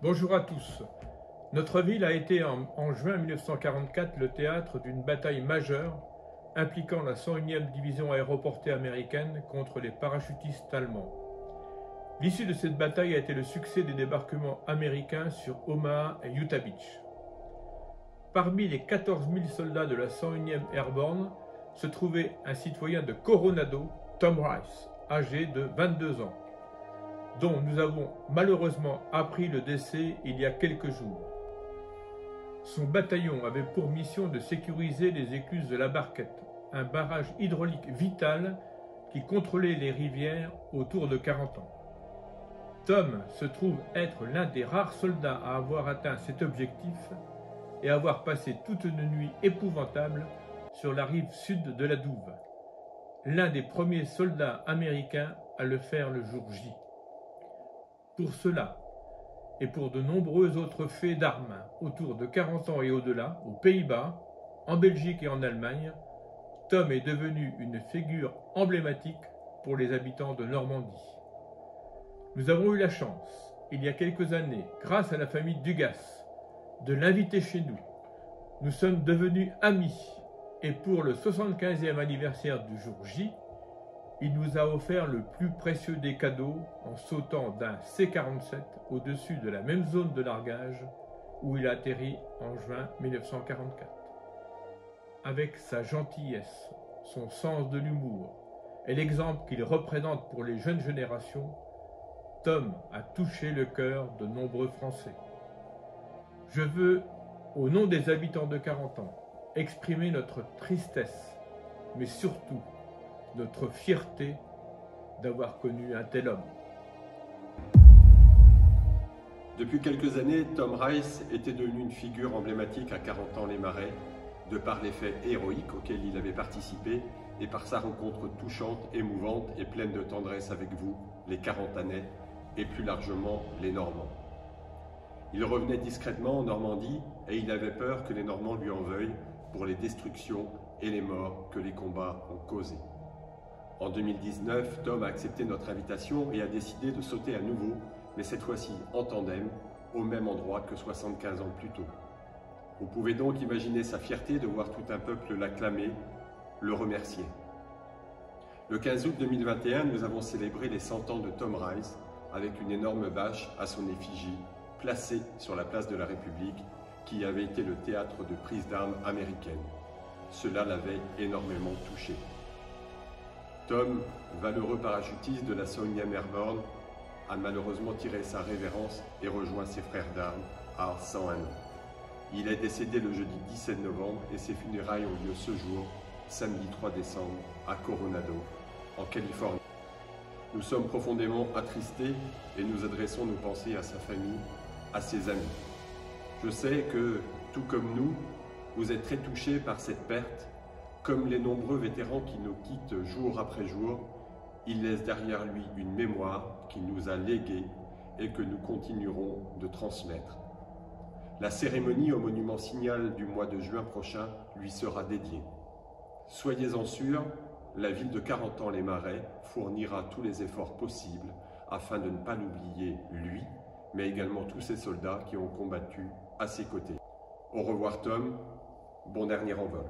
Bonjour à tous. Notre ville a été en juin 1944 le théâtre d'une bataille majeure impliquant la 101e division aéroportée américaine contre les parachutistes allemands. L'issue de cette bataille a été le succès des débarquements américains sur Omaha et Utah Beach. Parmi les 14 000 soldats de la 101e Airborne se trouvait un citoyen de Coronado, Tom Rice, âgé de 22 ans, dont nous avons malheureusement appris le décès il y a quelques jours. Son bataillon avait pour mission de sécuriser les écluses de la Barquette, un barrage hydraulique vital qui contrôlait les rivières autour de 40 ans. Tom se trouve être l'un des rares soldats à avoir atteint cet objectif et avoir passé toute une nuit épouvantable sur la rive sud de la Douve, l'un des premiers soldats américains à le faire le jour J. Pour cela, et pour de nombreux autres faits d'armes autour de 40 ans et au-delà, aux Pays-Bas, en Belgique et en Allemagne, Tom est devenu une figure emblématique pour les habitants de Normandie. Nous avons eu la chance, il y a quelques années, grâce à la famille Dugas, de l'inviter chez nous. Nous sommes devenus amis et pour le 75e anniversaire du jour J, il nous a offert le plus précieux des cadeaux en sautant d'un C-47 au-dessus de la même zone de largage où il a atterri en juin 1944. Avec sa gentillesse, son sens de l'humour et l'exemple qu'il représente pour les jeunes générations, Tom a touché le cœur de nombreux Français. Je veux, au nom des habitants de 40 ans, exprimer notre tristesse, mais surtout notre fierté d'avoir connu un tel homme. Depuis quelques années, Tom Rice était devenu une figure emblématique à 40 ans les Marais, de par les faits héroïques auxquels il avait participé et par sa rencontre touchante, émouvante et pleine de tendresse avec vous, les 40-annais, et plus largement les Normands. Il revenait discrètement en Normandie et il avait peur que les Normands lui en veuillent pour les destructions et les morts que les combats ont causés. En 2019, Tom a accepté notre invitation et a décidé de sauter à nouveau, mais cette fois-ci en tandem, au même endroit que 75 ans plus tôt. Vous pouvez donc imaginer sa fierté de voir tout un peuple l'acclamer, le remercier. Le 15 août 2021, nous avons célébré les 100 ans de Tom Rice avec une énorme bâche à son effigie, placée sur la place de la République, qui avait été le théâtre de prise d'armes américaine. Cela l'avait énormément touché. Tom, valeureux parachutiste de la 101e Airborne, a malheureusement tiré sa révérence et rejoint ses frères d'armes à 101 ans. Il est décédé le jeudi 17 novembre et ses funérailles ont lieu ce jour, samedi 3 décembre, à Coronado, en Californie. Nous sommes profondément attristés et nous adressons nos pensées à sa famille, à ses amis. Je sais que, tout comme nous, vous êtes très touchés par cette perte. Comme les nombreux vétérans qui nous quittent jour après jour, il laisse derrière lui une mémoire qu'il nous a léguée et que nous continuerons de transmettre. La cérémonie au monument Signal du mois de juin prochain lui sera dédiée. Soyez-en sûrs, la ville de 40 ans les Marais fournira tous les efforts possibles afin de ne pas l'oublier lui, mais également tous ses soldats qui ont combattu à ses côtés. Au revoir Tom, bon dernier envol.